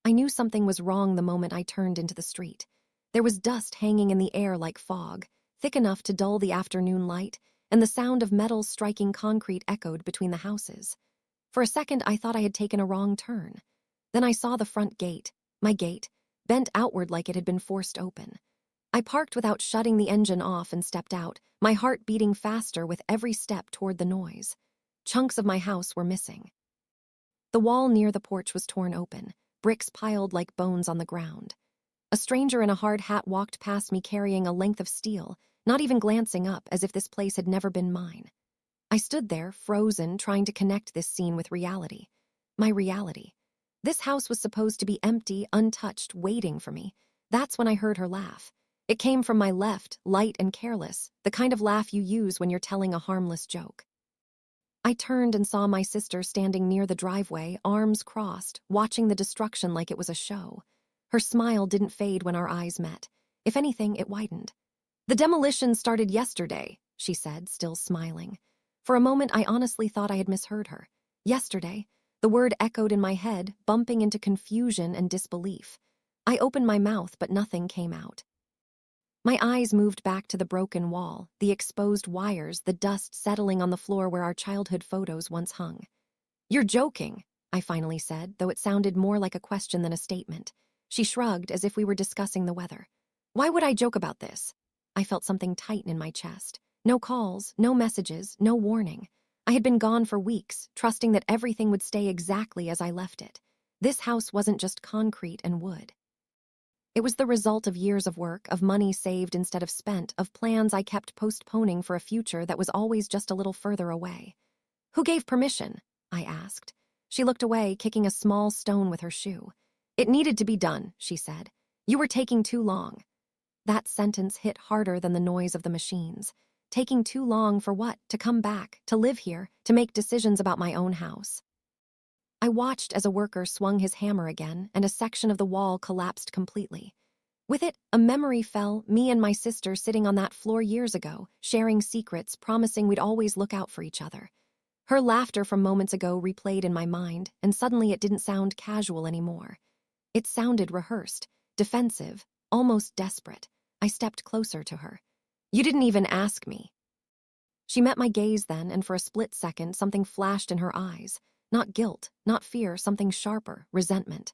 I knew something was wrong the moment I turned into the street. There was dust hanging in the air like fog, thick enough to dull the afternoon light, and the sound of metal striking concrete echoed between the houses. For a second, I thought I had taken a wrong turn. Then I saw the front gate, my gate, bent outward like it had been forced open. I parked without shutting the engine off and stepped out, my heart beating faster with every step toward the noise. Chunks of my house were missing. The wall near the porch was torn open, bricks piled like bones on the ground. A stranger in a hard hat walked past me carrying a length of steel, not even glancing up as if this place had never been mine. I stood there, frozen, trying to connect this scene with reality. My reality. This house was supposed to be empty, untouched, waiting for me. That's when I heard her laugh. It came from my left, light and careless, the kind of laugh you use when you're telling a harmless joke. I turned and saw my sister standing near the driveway, arms crossed, watching the destruction like it was a show. Her smile didn't fade when our eyes met. If anything, it widened. "The demolition started yesterday," she said, still smiling. For a moment, I honestly thought I had misheard her. Yesterday, the word echoed in my head, bumping into confusion and disbelief. I opened my mouth, but nothing came out. My eyes moved back to the broken wall, the exposed wires, the dust settling on the floor where our childhood photos once hung. "You're joking," I finally said, though it sounded more like a question than a statement. She shrugged as if we were discussing the weather. "Why would I joke about this?" I felt something tighten in my chest. No calls, no messages, no warning. I had been gone for weeks, trusting that everything would stay exactly as I left it. This house wasn't just concrete and wood. It was the result of years of work, of money saved instead of spent, of plans I kept postponing for a future that was always just a little further away. "Who gave permission?" I asked. She looked away, kicking a small stone with her shoe. "It needed to be done," she said. "You were taking too long." That sentence hit harder than the noise of the machines. Taking too long for what? To come back, to live here, to make decisions about my own house. I watched as a worker swung his hammer again, and a section of the wall collapsed completely. With it, a memory fell, me and my sister sitting on that floor years ago, sharing secrets, promising we'd always look out for each other. Her laughter from moments ago replayed in my mind, and suddenly it didn't sound casual anymore. It sounded rehearsed, defensive, almost desperate. I stepped closer to her. "You didn't even ask me." She met my gaze then, and for a split second, something flashed in her eyes. Not guilt, not fear, something sharper, resentment.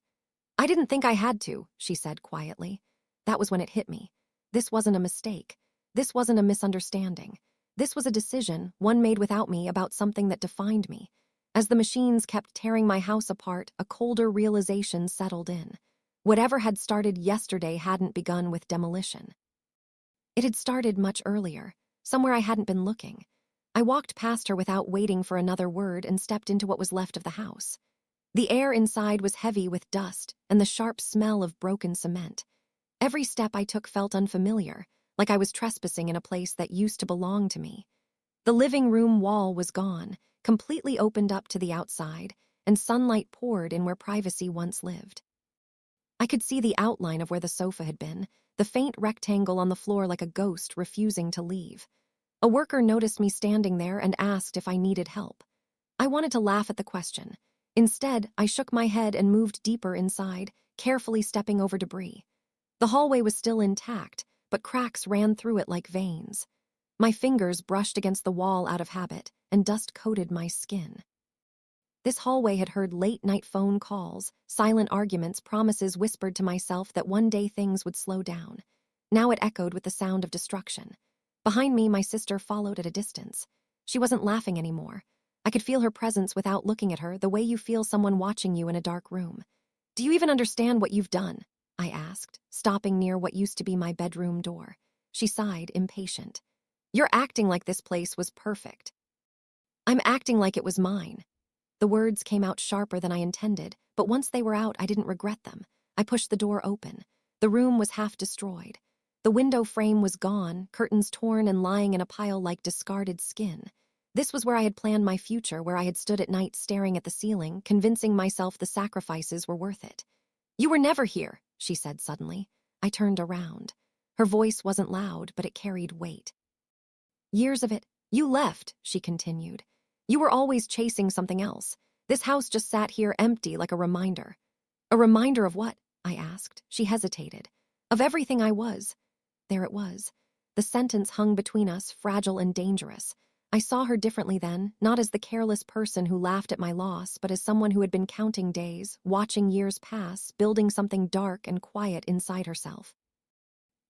"I didn't think I had to," she said quietly. That was when it hit me. This wasn't a mistake. This wasn't a misunderstanding. This was a decision, one made without me, about something that defined me. As the machines kept tearing my house apart, a colder realization settled in. Whatever had started yesterday hadn't begun with demolition. It had started much earlier, somewhere I hadn't been looking. I walked past her without waiting for another word and stepped into what was left of the house. The air inside was heavy with dust and the sharp smell of broken cement. Every step I took felt unfamiliar, like I was trespassing in a place that used to belong to me. The living room wall was gone, completely opened up to the outside, and sunlight poured in where privacy once lived. I could see the outline of where the sofa had been, the faint rectangle on the floor like a ghost refusing to leave. A worker noticed me standing there and asked if I needed help. I wanted to laugh at the question. Instead, I shook my head and moved deeper inside, carefully stepping over debris. The hallway was still intact, but cracks ran through it like veins. My fingers brushed against the wall out of habit, and dust coated my skin. This hallway had heard late-night phone calls, silent arguments, promises whispered to myself that one day things would slow down. Now it echoed with the sound of destruction. Behind me, my sister followed at a distance. She wasn't laughing anymore. I could feel her presence without looking at her, the way you feel someone watching you in a dark room. "Do you even understand what you've done?" I asked, stopping near what used to be my bedroom door. She sighed, impatient. "You're acting like this place was perfect." "I'm acting like it was mine." The words came out sharper than I intended, but once they were out, I didn't regret them. I pushed the door open. The room was half destroyed. The window frame was gone, curtains torn and lying in a pile like discarded skin. This was where I had planned my future, where I had stood at night staring at the ceiling, convincing myself the sacrifices were worth it. "You were never here," she said suddenly. I turned around. Her voice wasn't loud, but it carried weight. "Years of it. You left," she continued. "You were always chasing something else. This house just sat here empty like a reminder." A reminder of what? I asked. She hesitated. Of everything I was. There it was. The sentence hung between us, fragile and dangerous. I saw her differently then, not as the careless person who laughed at my loss, but as someone who had been counting days, watching years pass, building something dark and quiet inside herself.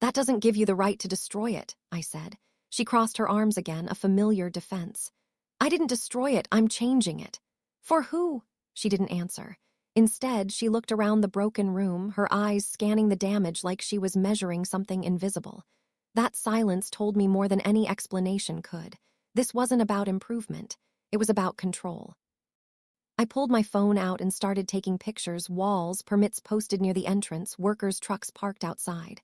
That doesn't give you the right to destroy it, I said. She crossed her arms again, a familiar defense. I didn't destroy it, I'm changing it. For who? She didn't answer. Instead, she looked around the broken room, her eyes scanning the damage like she was measuring something invisible. That silence told me more than any explanation could. This wasn't about improvement. It was about control. I pulled my phone out and started taking pictures, walls, permits posted near the entrance, workers' trucks parked outside.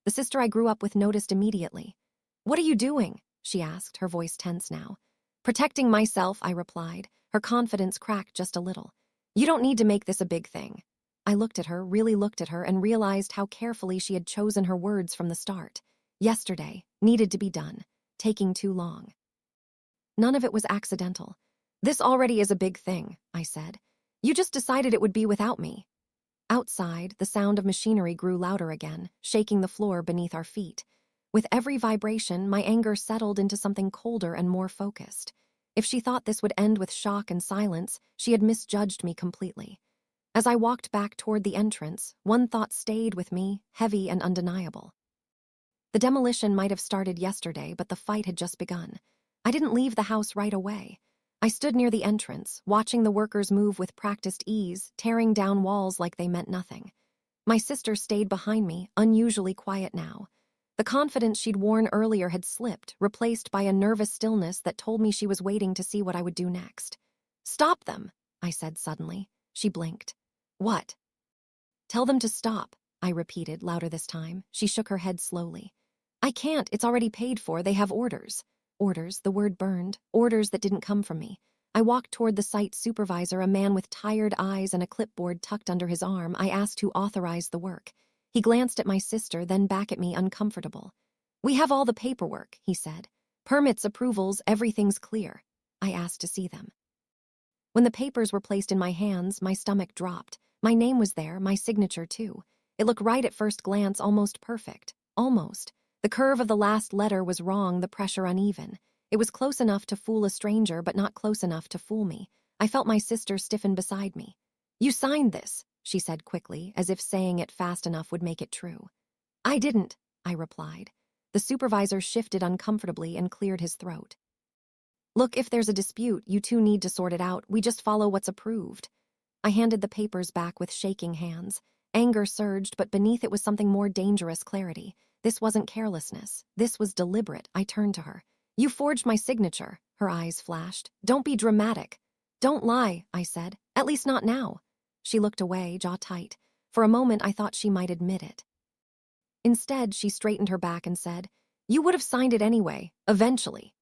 The sister I grew up with noticed immediately. What are you doing? She asked, her voice tense now. Protecting myself, I replied. Her confidence cracked just a little. You don't need to make this a big thing. I looked at her, really looked at her, and realized how carefully she had chosen her words from the start. Yesterday, needed to be done, taking too long. None of it was accidental. This already is a big thing, I said. You just decided it would be without me. Outside, the sound of machinery grew louder again, shaking the floor beneath our feet. With every vibration, my anger settled into something colder and more focused. If she thought this would end with shock and silence, she had misjudged me completely. As I walked back toward the entrance, one thought stayed with me, heavy and undeniable. The demolition might have started yesterday, but the fight had just begun. I didn't leave the house right away. I stood near the entrance, watching the workers move with practiced ease, tearing down walls like they meant nothing. My sister stayed behind me, unusually quiet now. The confidence she'd worn earlier had slipped, replaced by a nervous stillness that told me she was waiting to see what I would do next. Stop them, I said suddenly. She blinked. What? Tell them to stop, I repeated, louder this time. She shook her head slowly. I can't, it's already paid for, they have orders. Orders, the word burned, orders that didn't come from me. I walked toward the site supervisor, a man with tired eyes and a clipboard tucked under his arm. I asked who authorized the work. He glanced at my sister, then back at me, uncomfortable. We have all the paperwork, he said. Permits, approvals, everything's clear. I asked to see them. When the papers were placed in my hands, my stomach dropped. My name was there, my signature too. It looked right at first glance, almost perfect. Almost. The curve of the last letter was wrong, the pressure uneven. It was close enough to fool a stranger, but not close enough to fool me. I felt my sister stiffen beside me. You signed this, she said quickly, as if saying it fast enough would make it true. I didn't, I replied. The supervisor shifted uncomfortably and cleared his throat. Look, if there's a dispute, you two need to sort it out. We just follow what's approved. I handed the papers back with shaking hands. Anger surged, but beneath it was something more dangerous, clarity. This wasn't carelessness. This was deliberate. I turned to her. You forged my signature. Her eyes flashed. Don't be dramatic. Don't lie, I said. At least not now. She looked away, jaw tight. For a moment, I thought she might admit it. Instead, she straightened her back and said, You would have signed it anyway, eventually.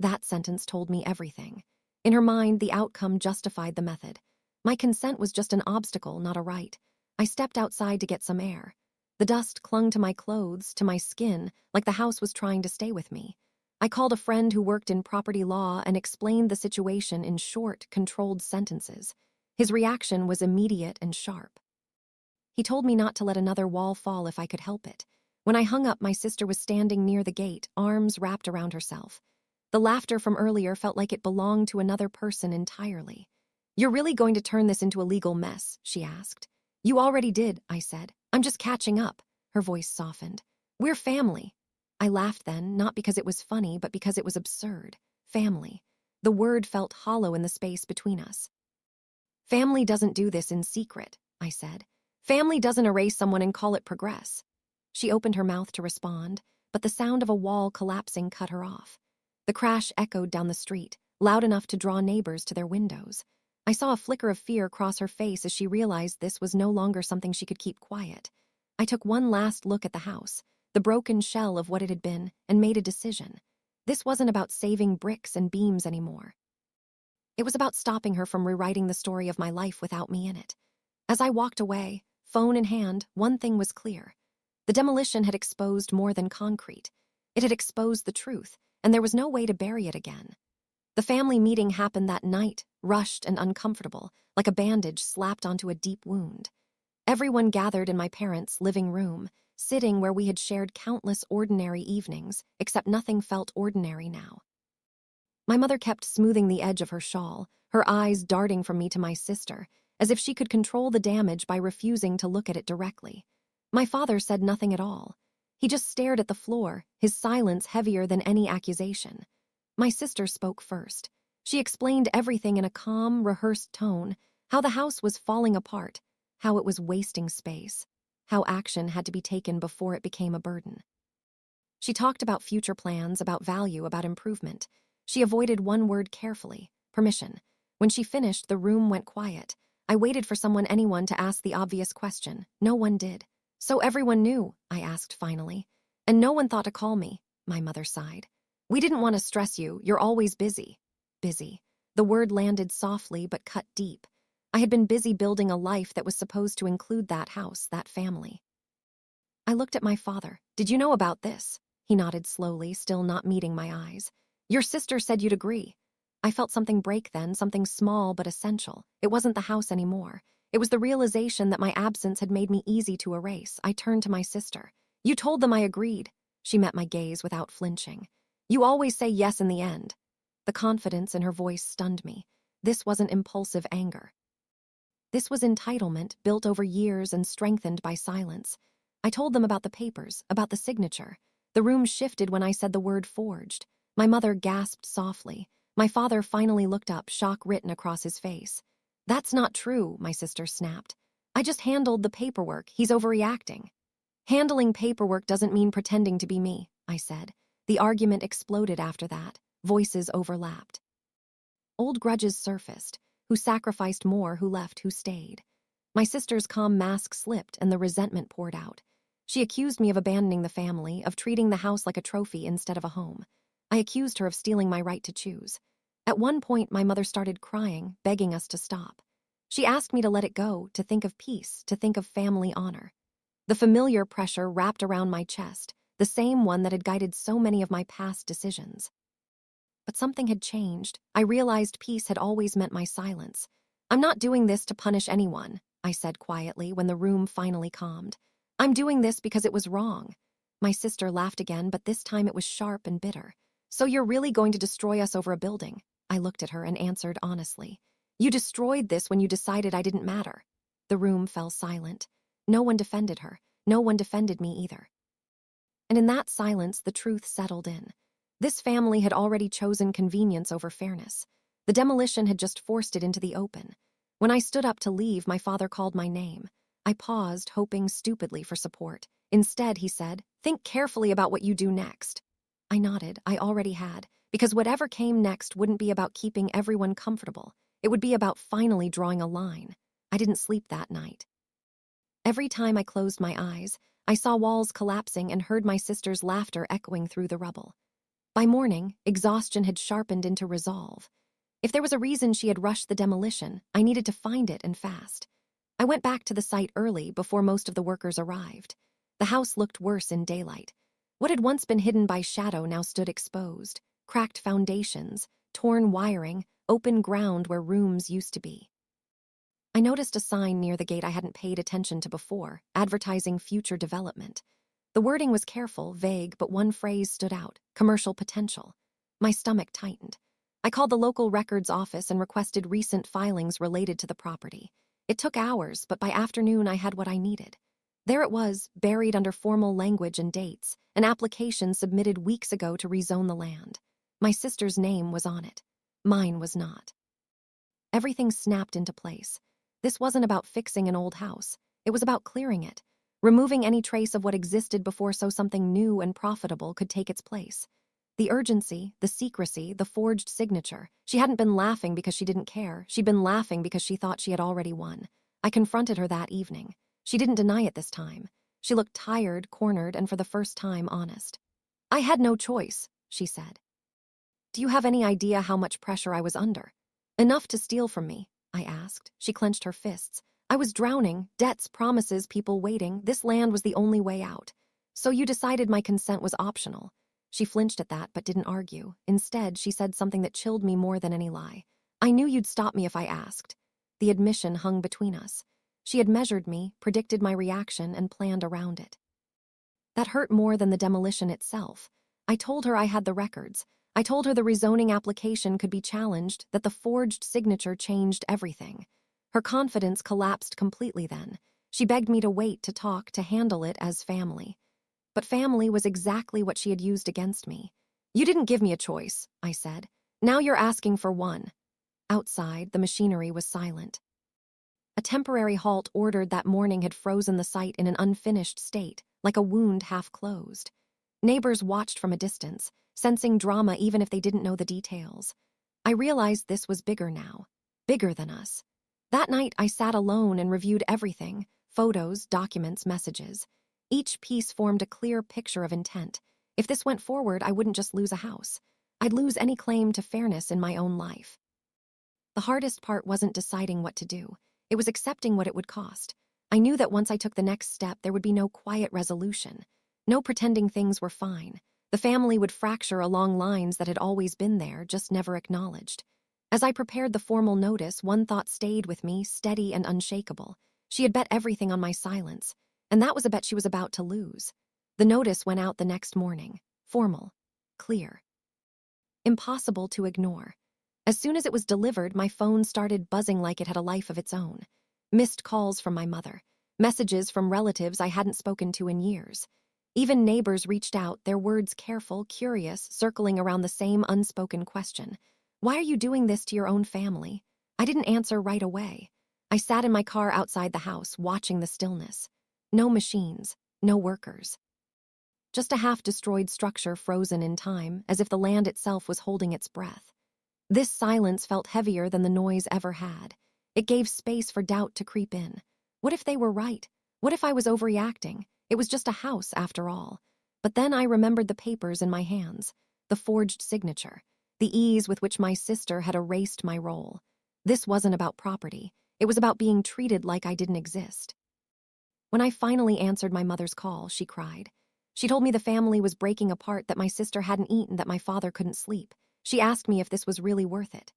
That sentence told me everything. In her mind, the outcome justified the method. My consent was just an obstacle, not a right. I stepped outside to get some air. The dust clung to my clothes, to my skin, like the house was trying to stay with me. I called a friend who worked in property law and explained the situation in short, controlled sentences. His reaction was immediate and sharp. He told me not to let another wall fall if I could help it. When I hung up, my sister was standing near the gate, arms wrapped around herself. The laughter from earlier felt like it belonged to another person entirely. You're really going to turn this into a legal mess? She asked. You already did, I said. I'm just catching up. Her voice softened. We're family. I laughed then, not because it was funny, but because it was absurd. Family. The word felt hollow in the space between us. Family doesn't do this in secret, I said. Family doesn't erase someone and call it progress. She opened her mouth to respond, but the sound of a wall collapsing cut her off. The crash echoed down the street, loud enough to draw neighbors to their windows. I saw a flicker of fear cross her face as she realized this was no longer something she could keep quiet. I took one last look at the house, the broken shell of what it had been, and made a decision. This wasn't about saving bricks and beams anymore. It was about stopping her from rewriting the story of my life without me in it. As I walked away, phone in hand, one thing was clear. The demolition had exposed more than concrete. It had exposed the truth, and there was no way to bury it again. The family meeting happened that night, rushed and uncomfortable, like a bandage slapped onto a deep wound. Everyone gathered in my parents' living room, sitting where we had shared countless ordinary evenings, except nothing felt ordinary now. My mother kept smoothing the edge of her shawl, her eyes darting from me to my sister, as if she could control the damage by refusing to look at it directly. My father said nothing at all. He just stared at the floor, his silence heavier than any accusation. My sister spoke first. She explained everything in a calm, rehearsed tone, how the house was falling apart, how it was wasting space, how action had to be taken before it became a burden. She talked about future plans, about value, about improvement. She avoided one word carefully: permission. When she finished, the room went quiet. I waited for anyone to ask the obvious question. No one did. "So everyone knew?" I asked finally. "And no one thought to call me," my mother sighed. "We didn't want to stress you. You're always busy." Busy. The word landed softly but cut deep. I had been busy building a life that was supposed to include that house, that family. I looked at my father. "Did you know about this?" He nodded slowly, still not meeting my eyes. "Your sister said you'd agree." I felt something break then, something small but essential. It wasn't the house anymore. It was the realization that my absence had made me easy to erase. I turned to my sister. "You told them I agreed." She met my gaze without flinching. "You always say yes in the end." The confidence in her voice stunned me. This wasn't impulsive anger. This was entitlement, built over years and strengthened by silence. I told them about the papers, about the signature. The room shifted when I said the word forged. My mother gasped softly. My father finally looked up, shock written across his face. "That's not true," my sister snapped. "I just handled the paperwork. He's overreacting." "Handling paperwork doesn't mean pretending to be me," I said. The argument exploded after that. Voices overlapped. Old grudges surfaced. Who sacrificed more, who left, who stayed. My sister's calm mask slipped and the resentment poured out. She accused me of abandoning the family, of treating the house like a trophy instead of a home. I accused her of stealing my right to choose. At one point, my mother started crying, begging us to stop. She asked me to let it go, to think of peace, to think of family honor. The familiar pressure wrapped around my chest, the same one that had guided so many of my past decisions. But something had changed. I realized peace had always meant my silence. "I'm not doing this to punish anyone," I said quietly when the room finally calmed. "I'm doing this because it was wrong." My sister laughed again, but this time it was sharp and bitter. "So you're really going to destroy us over a building?" I looked at her and answered honestly. "You destroyed this when you decided I didn't matter." The room fell silent. No one defended her. No one defended me either. And in that silence, the truth settled in. This family had already chosen convenience over fairness. The demolition had just forced it into the open. When I stood up to leave, my father called my name. I paused, hoping stupidly for support. Instead, he said, "Think carefully about what you do next." I nodded. I already had, because whatever came next wouldn't be about keeping everyone comfortable. It would be about finally drawing a line. I didn't sleep that night. Every time I closed my eyes, I saw walls collapsing and heard my sister's laughter echoing through the rubble. By morning, exhaustion had sharpened into resolve. If there was a reason she had rushed the demolition, I needed to find it and fast. I went back to the site early before most of the workers arrived. The house looked worse in daylight. What had once been hidden by shadow now stood exposed. Cracked foundations, torn wiring, open ground where rooms used to be. I noticed a sign near the gate I hadn't paid attention to before, advertising future development. The wording was careful, vague, but one phrase stood out: commercial potential. My stomach tightened. I called the local records office and requested recent filings related to the property. It took hours, but by afternoon I had what I needed. There it was, buried under formal language and dates, an application submitted weeks ago to rezone the land. My sister's name was on it. Mine was not. Everything snapped into place. This wasn't about fixing an old house. It was about clearing it, removing any trace of what existed before so something new and profitable could take its place. The urgency, the secrecy, the forged signature. She hadn't been laughing because she didn't care. She'd been laughing because she thought she had already won. I confronted her that evening. She didn't deny it this time. She looked tired, cornered, and for the first time honest. "I had no choice," she said. "Do you have any idea how much pressure I was under?" "Enough to steal from me," I asked. She clenched her fists. "I was drowning, debts, promises, people waiting. This land was the only way out. So you decided my consent was optional." She flinched at that but didn't argue. Instead, she said something that chilled me more than any lie. "I knew you'd stop me if I asked." The admission hung between us. She had measured me, predicted my reaction, and planned around it. That hurt more than the demolition itself. I told her I had the records. I told her the rezoning application could be challenged, that the forged signature changed everything. Her confidence collapsed completely then. She begged me to wait, to talk, to handle it as family. But family was exactly what she had used against me. "You didn't give me a choice," I said. "Now you're asking for one." Outside, the machinery was silent. A temporary halt ordered that morning had frozen the site in an unfinished state, like a wound half closed. Neighbors watched from a distance, sensing drama even if they didn't know the details. I realized this was bigger now, bigger than us. That night, I sat alone and reviewed everything: photos, documents, messages. Each piece formed a clear picture of intent. If this went forward, I wouldn't just lose a house. I'd lose any claim to fairness in my own life. The hardest part wasn't deciding what to do. It was accepting what it would cost. I knew that once I took the next step, there would be no quiet resolution. No pretending things were fine. The family would fracture along lines that had always been there, just never acknowledged. As I prepared the formal notice, one thought stayed with me, steady and unshakable. She had bet everything on my silence, and that was a bet she was about to lose. The notice went out the next morning. Formal. Clear. Impossible to ignore. As soon as it was delivered, my phone started buzzing like it had a life of its own. Missed calls from my mother. Messages from relatives I hadn't spoken to in years. Even neighbors reached out, their words careful, curious, circling around the same unspoken question. "Why are you doing this to your own family?" I didn't answer right away. I sat in my car outside the house, watching the stillness. No machines, no workers. Just a half-destroyed structure frozen in time, as if the land itself was holding its breath. This silence felt heavier than the noise ever had. It gave space for doubt to creep in. What if they were right? What if I was overreacting? It was just a house, after all. But then I remembered the papers in my hands, the forged signature, the ease with which my sister had erased my role. This wasn't about property. It was about being treated like I didn't exist. When I finally answered my mother's call, she cried. She told me the family was breaking apart, that my sister hadn't eaten, that my father couldn't sleep. She asked me if this was really worth it.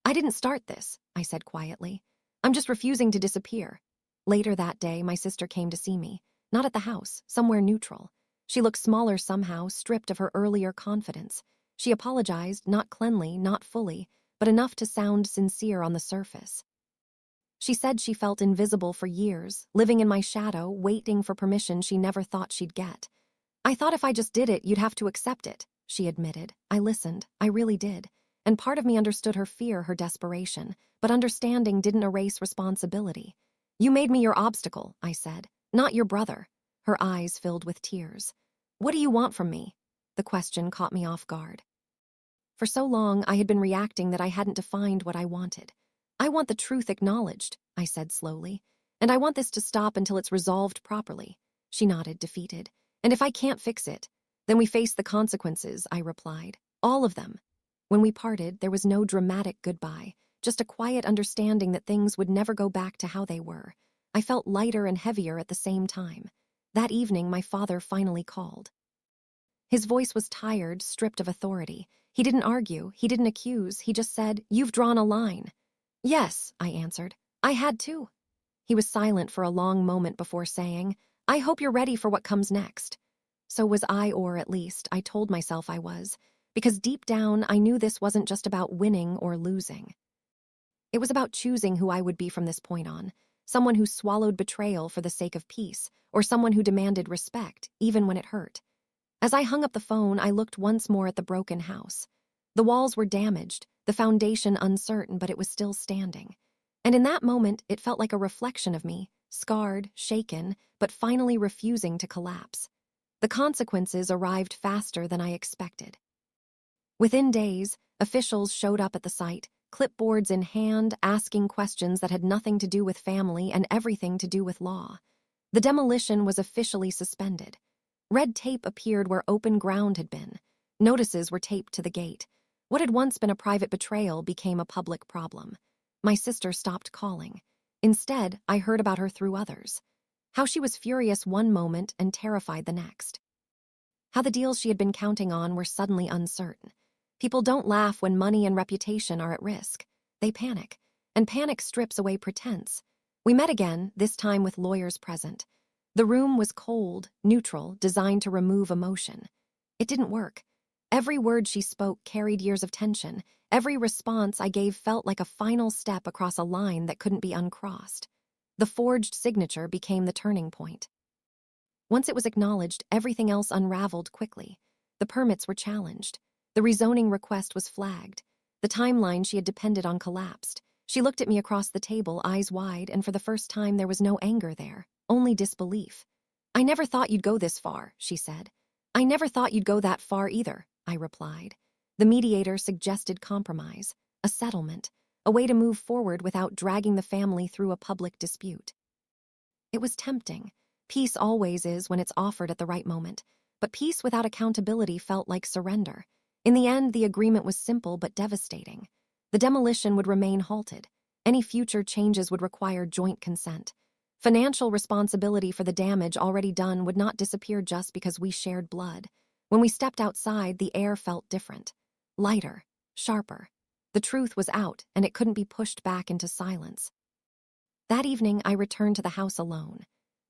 "I didn't start this," I said quietly. "I'm just refusing to disappear." Later that day, my sister came to see me. Not at the house, somewhere neutral. She looked smaller somehow, stripped of her earlier confidence. She apologized, not cleanly, not fully, but enough to sound sincere on the surface. She said she felt invisible for years, living in my shadow, waiting for permission she never thought she'd get. "I thought if I just did it, you'd have to accept it," she admitted. I listened. I really did. And part of me understood her fear, her desperation. But understanding didn't erase responsibility. "You made me your obstacle," I said. "Not your brother." Her eyes filled with tears. "What do you want from me?" The question caught me off guard. For so long, I had been reacting that I hadn't defined what I wanted. "I want the truth acknowledged," I said slowly. "And I want this to stop until it's resolved properly." She nodded, defeated. "And if I can't fix it, then we face the consequences," I replied. "All of them." When we parted, there was no dramatic goodbye, just a quiet understanding that things would never go back to how they were. I felt lighter and heavier at the same time. That evening, my father finally called. His voice was tired, stripped of authority. He didn't argue, he didn't accuse, he just said, "You've drawn a line." "Yes," I answered. "I had to." He was silent for a long moment before saying, "I hope you're ready for what comes next." So was I, or at least, I told myself I was, because deep down, I knew this wasn't just about winning or losing. It was about choosing who I would be from this point on, someone who swallowed betrayal for the sake of peace, or someone who demanded respect, even when it hurt. As I hung up the phone, I looked once more at the broken house. The walls were damaged, the foundation uncertain, but it was still standing. And in that moment, it felt like a reflection of me, scarred, shaken, but finally refusing to collapse. The consequences arrived faster than I expected. Within days, officials showed up at the site, clipboards in hand, asking questions that had nothing to do with family and everything to do with law. The demolition was officially suspended. Red tape appeared where open ground had been. Notices were taped to the gate. What had once been a private betrayal became a public problem. My sister stopped calling. Instead, I heard about her through others. How she was furious one moment and terrified the next. How the deals she had been counting on were suddenly uncertain. People don't laugh when money and reputation are at risk. They panic, and panic strips away pretense. We met again, this time with lawyers present. The room was cold, neutral, designed to remove emotion. It didn't work. Every word she spoke carried years of tension. Every response I gave felt like a final step across a line that couldn't be uncrossed. The forged signature became the turning point. Once it was acknowledged, everything else unraveled quickly. The permits were challenged. The rezoning request was flagged. The timeline she had depended on collapsed. She looked at me across the table, eyes wide, and for the first time there was no anger there, only disbelief. "I never thought you'd go this far," she said. "I never thought you'd go that far either," I replied. The mediator suggested compromise, a settlement, a way to move forward without dragging the family through a public dispute. It was tempting. Peace always is when it's offered at the right moment, but peace without accountability felt like surrender. In the end, the agreement was simple but devastating. The demolition would remain halted. Any future changes would require joint consent. Financial responsibility for the damage already done would not disappear just because we shared blood. When we stepped outside, the air felt different. Lighter, sharper. The truth was out, and it couldn't be pushed back into silence. That evening, I returned to the house alone.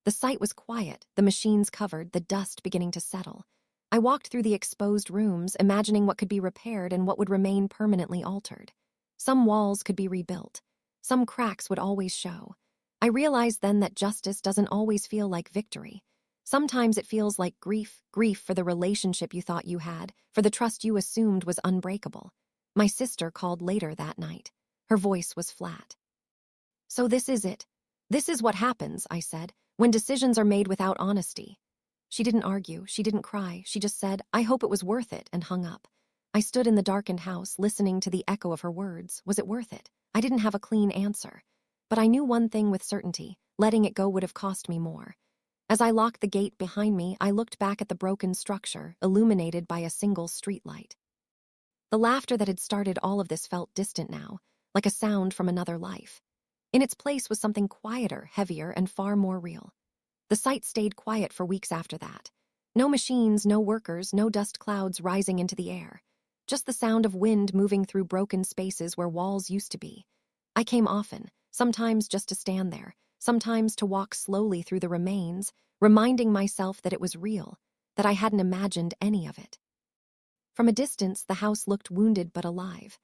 The site was quiet, the machines covered, the dust beginning to settle. I walked through the exposed rooms, imagining what could be repaired and what would remain permanently altered. Some walls could be rebuilt. Some cracks would always show. I realized then that justice doesn't always feel like victory. Sometimes it feels like grief for the relationship you thought you had, for the trust you assumed was unbreakable. My sister called later that night. Her voice was flat. "So this is it. This is what happens," I said, "when decisions are made without honesty." She didn't argue, she didn't cry, she just said, "I hope it was worth it," and hung up. I stood in the darkened house, listening to the echo of her words. Was it worth it? I didn't have a clean answer. But I knew one thing with certainty: letting it go would have cost me more. As I locked the gate behind me, I looked back at the broken structure, illuminated by a single streetlight. The laughter that had started all of this felt distant now, like a sound from another life. In its place was something quieter, heavier, and far more real. The site stayed quiet for weeks after that. No machines, no workers, no dust clouds rising into the air. Just the sound of wind moving through broken spaces where walls used to be. I came often, sometimes just to stand there, sometimes to walk slowly through the remains, reminding myself that it was real, that I hadn't imagined any of it. From a distance, the house looked wounded but alive.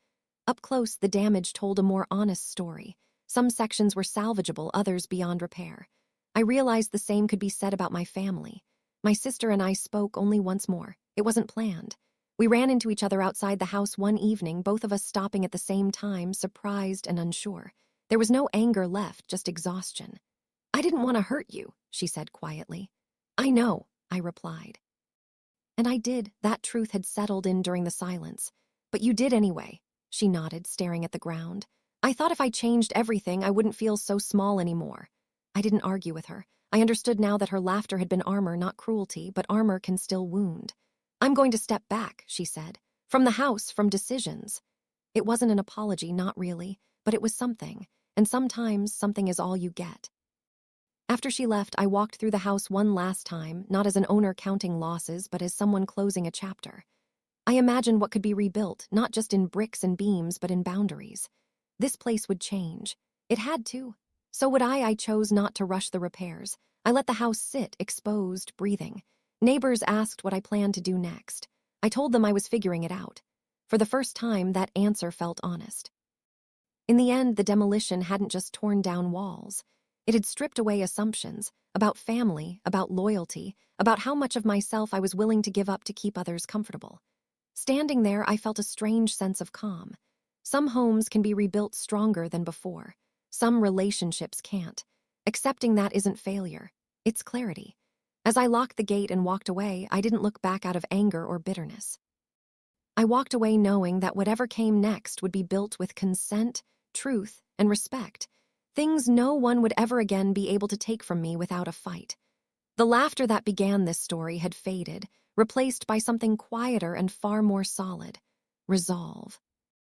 Up close, the damage told a more honest story. Some sections were salvageable, others beyond repair. I realized the same could be said about my family. My sister and I spoke only once more. It wasn't planned. We ran into each other outside the house one evening, both of us stopping at the same time, surprised and unsure. There was no anger left, just exhaustion. "I didn't want to hurt you," she said quietly. "I know," I replied. And I did. That truth had settled in during the silence. "But you did anyway," she nodded, staring at the ground. "I thought if I changed everything, I wouldn't feel so small anymore." I didn't argue with her. I understood now that her laughter had been armor, not cruelty, but armor can still wound. "I'm going to step back," she said. "From the house, from decisions." It wasn't an apology, not really, but it was something, and sometimes something is all you get. After she left, I walked through the house one last time, not as an owner counting losses, but as someone closing a chapter. I imagined what could be rebuilt, not just in bricks and beams, but in boundaries. This place would change. It had to. So would I chose not to rush the repairs. I let the house sit, exposed, breathing. Neighbors asked what I planned to do next. I told them I was figuring it out. For the first time, that answer felt honest. In the end, the demolition hadn't just torn down walls. It had stripped away assumptions about family, about loyalty, about how much of myself I was willing to give up to keep others comfortable. Standing there, I felt a strange sense of calm. Some homes can be rebuilt stronger than before. Some relationships can't. Accepting that isn't failure. It's clarity. As I locked the gate and walked away, I didn't look back out of anger or bitterness. I walked away knowing that whatever came next would be built with consent, truth, and respect. Things no one would ever again be able to take from me without a fight. The laughter that began this story had faded, replaced by something quieter and far more solid: resolve.